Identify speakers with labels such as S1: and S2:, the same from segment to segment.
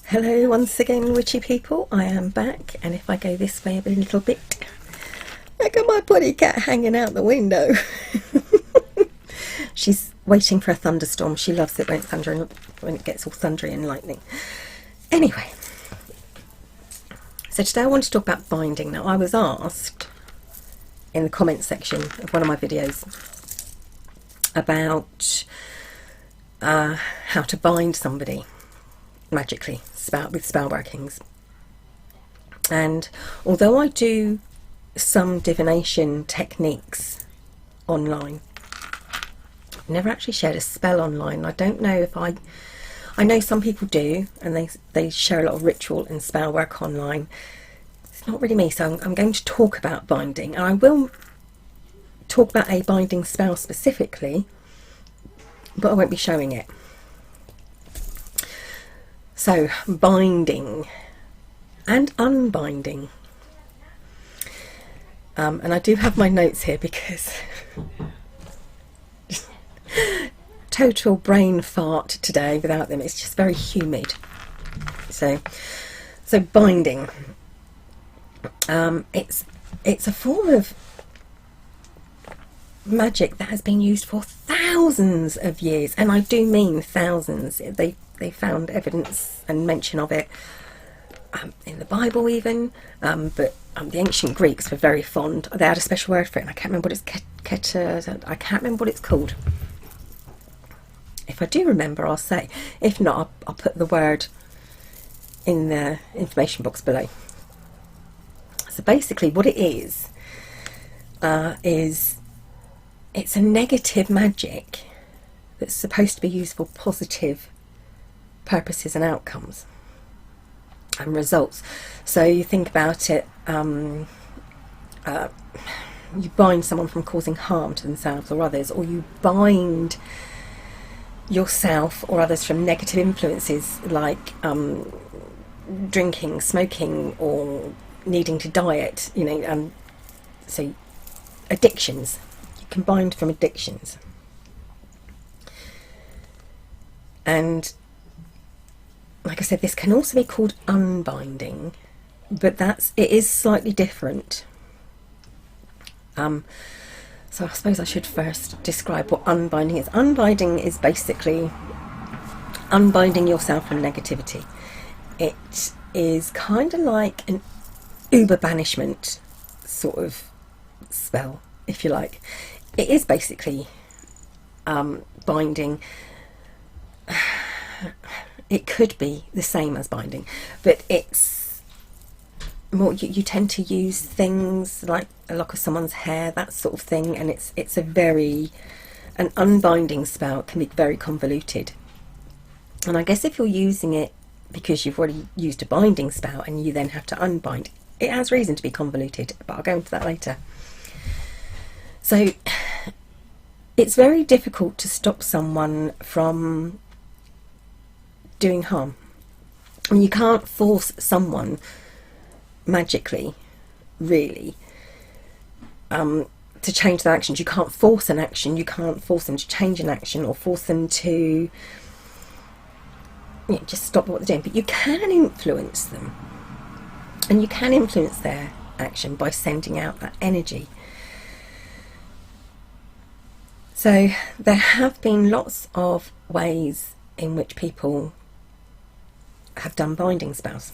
S1: Hello once again, witchy people. I am back, and if I go this way a little bit, look at my potty cat hanging out the window. She's waiting for a thunderstorm. She loves it when it's thundering, when it gets all thundery and lightning. Anyway, so today I want to talk about binding. Now, I was asked in the comments section of one of my videos about how to bind somebody magically with spell workings. And although I do some divination techniques online, I've never actually shared a spell online. I don't know if I know some people do, and they share a lot of ritual and spell work online. It's not really me, so I'm going to talk about binding, and I will talk about a binding spell specifically, but I won't be showing it. So, binding and unbinding. And I do have my notes here because total brain fart today without them. It's just very humid. So binding. It's a form of magic that has been used for thousands of years, and I do mean thousands. They found evidence and mention of it in the Bible even, but the ancient Greeks were very fond. They had a special word for it, and I can't remember what it's I can't remember what it's called. If I do remember, I'll say. If not, I'll put the word in the information box below. So basically what it is it's a negative magic that's supposed to be used for positive purposes and outcomes and results. So you think about it, you bind someone from causing harm to themselves or others, or you bind yourself or others from negative influences like drinking, smoking, or needing to diet, so addictions. You can bind from addictions. And like I said, this can also be called unbinding, but it is slightly different. So I suppose I should first describe what unbinding is. Unbinding is basically unbinding yourself from negativity. It is kind of like an uber banishment sort of spell, if you like. It is basically binding. It could be the same as binding, but it's more, you tend to use things like a lock of someone's hair, that sort of thing, and it's an unbinding spell can be very convoluted. And I guess if you're using it because you've already used a binding spell and you then have to unbind, it has reason to be convoluted, but I'll go into that later. So it's very difficult to stop someone from doing harm. I mean, you can't force someone magically, really, to change their actions. You can't force an action. You can't force them to change an action or force them to just stop what they're doing. But you can influence them, and you can influence their action by sending out that energy. So there have been lots of ways in which people have done binding spells.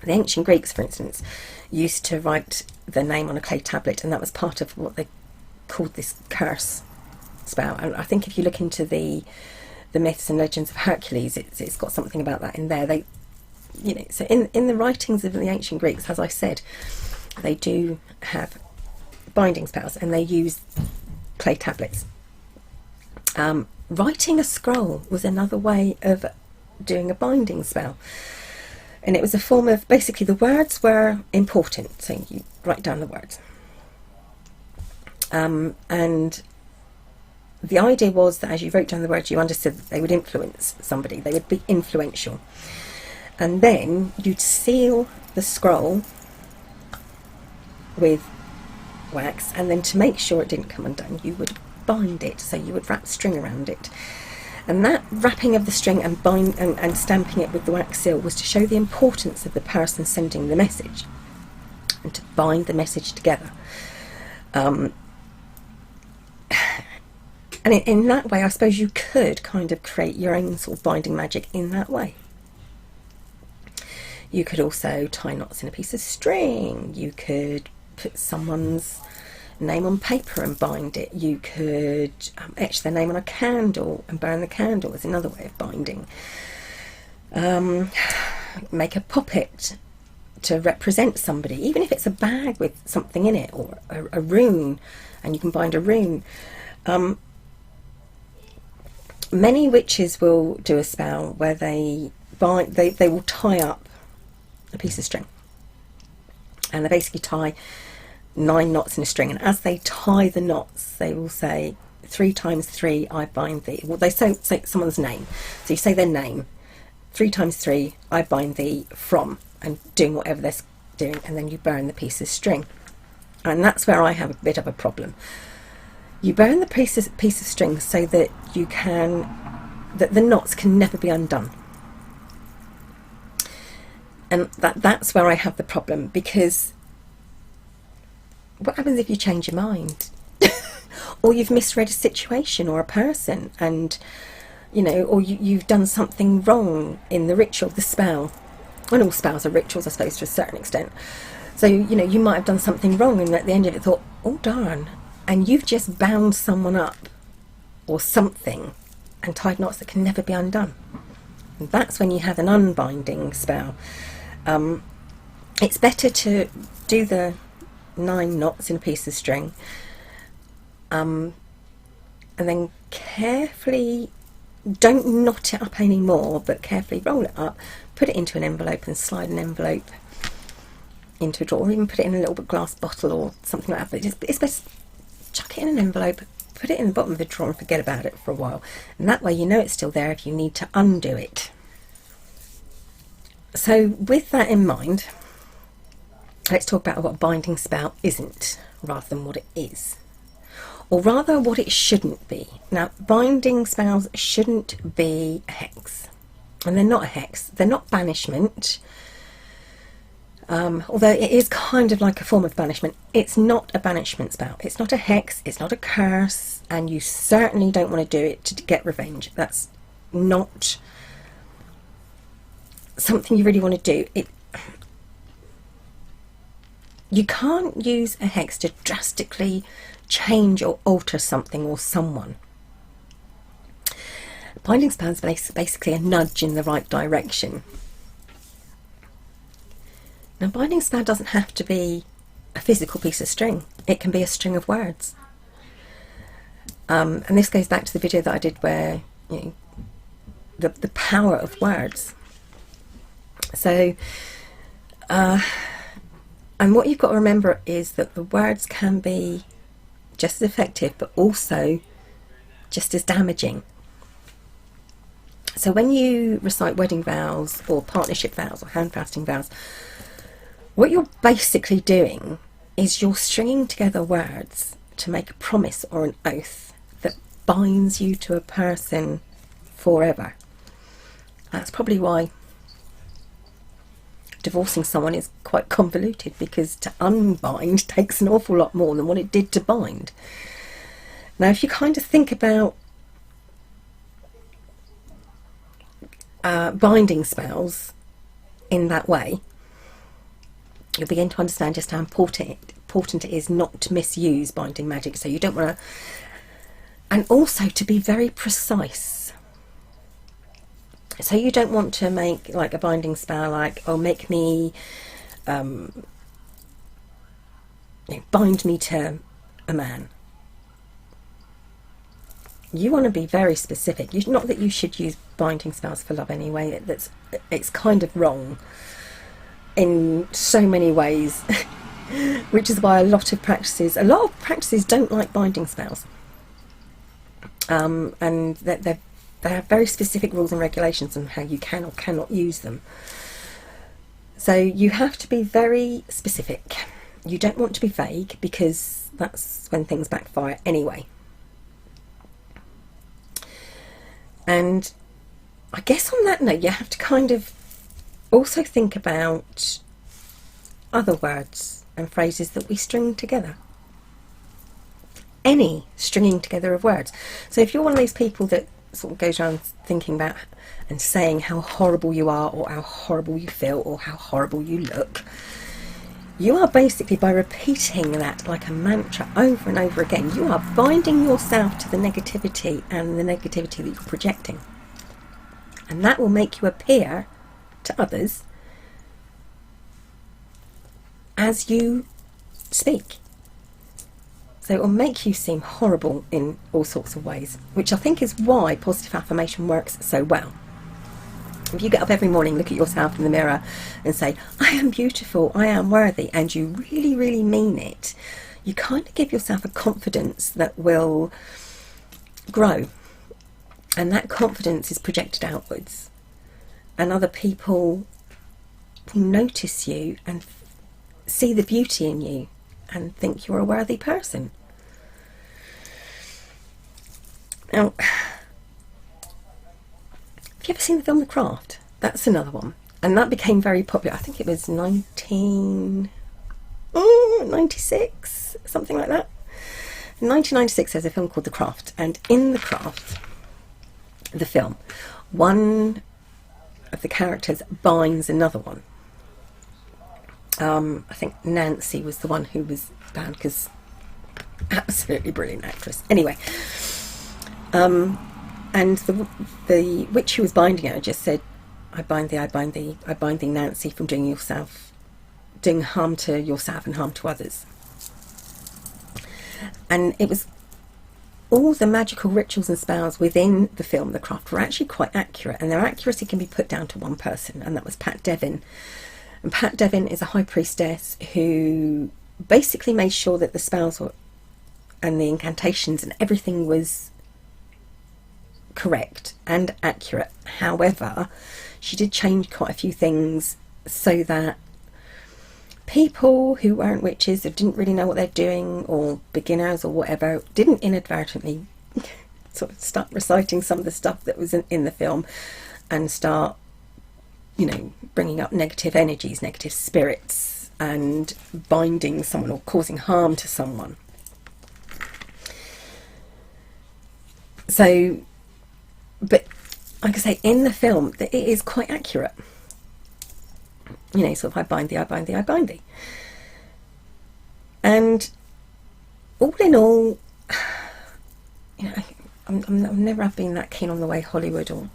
S1: The ancient Greeks, for instance, used to write their name on a clay tablet, and that was part of what they called this curse spell. And I think if you look into the myths and legends of Hercules, it's got something about that in there. So in the writings of the ancient Greeks, as I said, they do have binding spells, and they use clay tablets. Writing a scroll was another way of doing a binding spell, and it was a form of, basically the words were important, so you write down the words, and the idea was that as you wrote down the words, you understood that they would influence somebody, they would be influential, and then you'd seal the scroll with wax, and then to make sure it didn't come undone, you would bind it, so you would wrap string around it. And that wrapping of the string and and stamping it with the wax seal was to show the importance of the person sending the message and to bind the message together. And in that way, I suppose you could kind of create your own sort of binding magic in that way. You could also tie knots in a piece of string. You could put someone's name on paper and bind it. You could etch their name on a candle and burn the candle is another way of binding. Make a puppet to represent somebody, even if it's a bag with something in it, or a rune, and you can bind a rune. Many witches will do a spell where they will tie up a piece of string, and they basically tie 9 knots in a string, and as they tie the knots they will say 3 times 3 I bind thee. Well, they say someone's name, so you say their name, 3 times 3 I bind thee from, and doing whatever they're doing, and then you burn the piece of string. And that's where I have a bit of a problem. You burn the piece of string so that the knots can never be undone. And that's where I have the problem, because what happens if you change your mind? Or you've misread a situation or a person, and or you've done something wrong in the ritual, the spell. And all spells are rituals, I suppose, to a certain extent. So you might have done something wrong, and at the end of it thought, oh darn, and you've just bound someone up or something and tied knots that can never be undone. And that's when you have an unbinding spell. It's better to do the 9 knots in a piece of string, and then carefully, don't knot it up anymore, but carefully roll it up, put it into an envelope and slide an envelope into a drawer, or even put it in a little glass bottle or something like that. But it's best chuck it in an envelope, put it in the bottom of the drawer and forget about it for a while, and that way you know it's still there if you need to undo it. So with that in mind, let's talk about what a binding spell isn't, rather than what it is, or rather what it shouldn't be. Now, binding spells shouldn't be a hex, and they're not a hex, they're not banishment. Although it is kind of like a form of banishment, it's not a banishment spell. It's not a hex, it's not a curse, and you certainly don't want to do it to get revenge. That's not something you really want to do. You can't use a hex to drastically change or alter something or someone. Binding spells is basically a nudge in the right direction. Now, binding spell doesn't have to be a physical piece of string. It can be a string of words. And this goes back to the video that I did where the power of words. So, and what you've got to remember is that the words can be just as effective, but also just as damaging. So when you recite wedding vows or partnership vows or hand fasting vows, what you're basically doing is you're stringing together words to make a promise or an oath that binds you to a person forever. That's probably why divorcing someone is quite convoluted, because to unbind takes an awful lot more than what it did to bind. Now, if you kind of think about binding spells in that way, you'll begin to understand just how important it is not to misuse binding magic. So you don't want to, and also to be very precise. So you don't want to make like a binding spell like, oh, make me bind me to a man. You want to be very specific. Not that you should use binding spells for love anyway. It's kind of wrong in so many ways, which is why a lot of practices don't like binding spells, and they have very specific rules and regulations on how you can or cannot use them. So you have to be very specific. You don't want to be vague, because that's when things backfire anyway. And I guess on that note, you have to kind of also think about other words and phrases that we string together. Any stringing together of words. So if you're one of those people that sort of goes around thinking about and saying how horrible you are, or how horrible you feel, or how horrible you look, you are basically, by repeating that like a mantra over and over again, you are binding yourself to the negativity and the negativity that you're projecting. And that will make you appear to others as you speak. So it will make you seem horrible in all sorts of ways, which I think is why positive affirmation works so well. If you get up every morning, look at yourself in the mirror and say, I am beautiful, I am worthy, and you really, really mean it, you kind of give yourself a confidence that will grow. And that confidence is projected outwards. And other people will notice you and see the beauty in you and think you're a worthy person. Now, have you ever seen the film The Craft? That's another one. And that became very popular. I think it was 1996, something like that. In 1996, there's a film called The Craft. And in The Craft, the film, one of the characters binds another one. I think Nancy was the one who was bound, because absolutely brilliant actress. Anyway, and the witch who was binding her just said, I bind thee, Nancy, from doing harm to yourself and harm to others. And it was all the magical rituals and spells within the film The Craft were actually quite accurate, and their accuracy can be put down to one person, and that was Pat Devin. And Pat Devin is a high priestess who basically made sure that the spells and the incantations and everything was correct and accurate. However, she did change quite a few things so that people who weren't witches, or didn't really know what they're doing, or beginners or whatever, didn't inadvertently sort of start reciting some of the stuff that was in the film and start, bringing up negative energies, negative spirits, and binding someone or causing harm to someone. So, but like I say, in the film, it is quite accurate. Sort of, I bind thee, I bind thee, I bind thee. And all in all, I've never been that keen on the way Hollywood or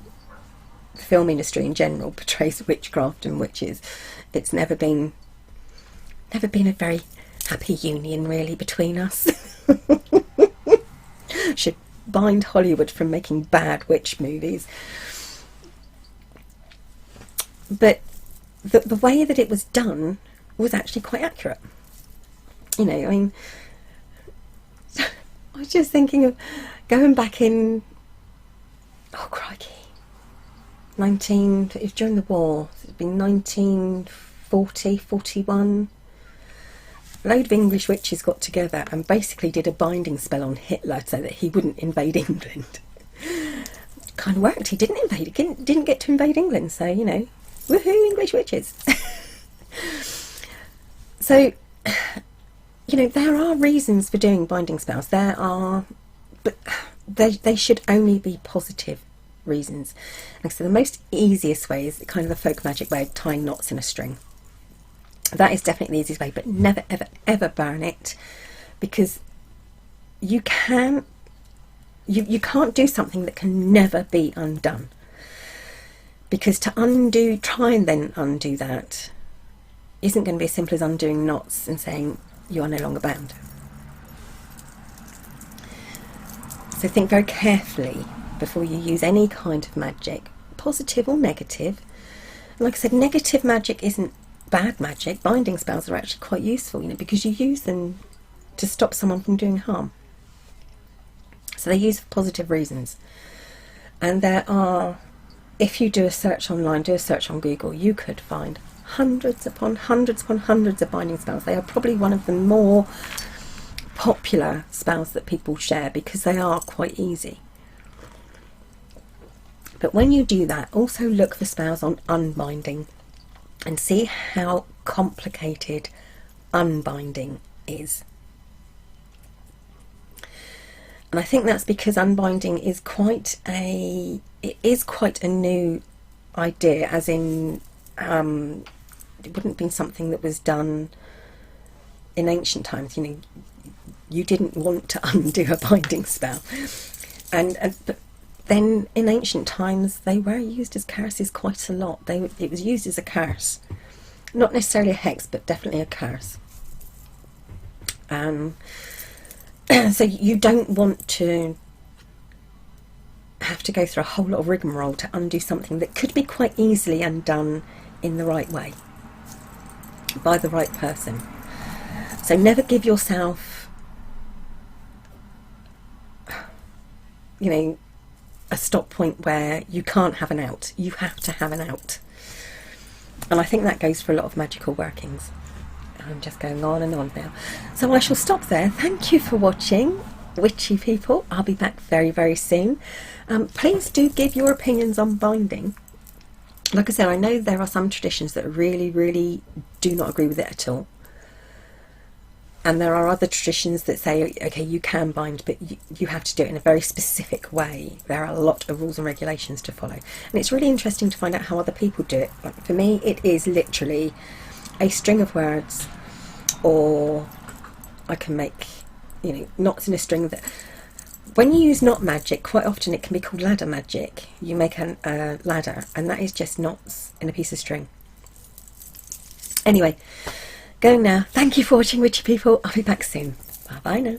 S1: the film industry in general portrays witchcraft and witches. It's never been a very happy union, really, between us. Should bind Hollywood from making bad witch movies. But the way that it was done was actually quite accurate. I was just thinking of going back in, oh crikey, it was during the war, it'd been 1940, 41. A load of English witches got together and basically did a binding spell on Hitler so that he wouldn't invade England. Kind of worked. He didn't invade, didn't get to invade England, so, woohoo, English witches. So, there are reasons for doing binding spells. There are, but they should only be positive reasons. And so the most easiest way is kind of the folk magic way of tying knots in a string. That is definitely the easiest way, but never, ever, ever burn it, because you can't do something that can never be undone. Because to try and then undo that isn't going to be as simple as undoing knots and saying you are no longer bound. So think very carefully before you use any kind of magic, positive or negative. Like I said, negative magic isn't bad magic. Binding spells are actually quite useful, because you use them to stop someone from doing harm. So they're used for positive reasons. And there are, if you do a search online, do a search on Google, you could find hundreds upon hundreds upon hundreds of binding spells. They are probably one of the more popular spells that people share because they are quite easy. But when you do that, also look for spells on unbinding and see how complicated unbinding is. And I think that's because unbinding is quite a new idea, as in it wouldn't have been something that was done in ancient times. You know, you didn't want to undo a binding spell, but then in ancient times they were used as curses quite a lot. It was used as a curse, not necessarily a hex, but definitely a curse. So you don't want to have to go through a whole lot of rigmarole to undo something that could be quite easily undone in the right way by the right person. So never give yourself, you know, a stop point where you can't have an out. You have to have an out. And I think that goes for a lot of magical workings. I'm just going on and on now. So I shall stop there. Thank you for watching, witchy people. I'll be back very, very soon. Please do give your opinions on binding. Like I said, I know there are some traditions that really, really do not agree with it at all. And there are other traditions that say, okay, you can bind, but you have to do it in a very specific way. There are a lot of rules and regulations to follow. And it's really interesting to find out how other people do it. Like for me, it is literally a string of words, or I can make, you know, knots in a string. That when you use knot magic, quite often it can be called ladder magic. You make a ladder, and that is just knots in a piece of string. Anyway, going now. Thank you for watching, witchy people. I'll be back soon. Bye bye now.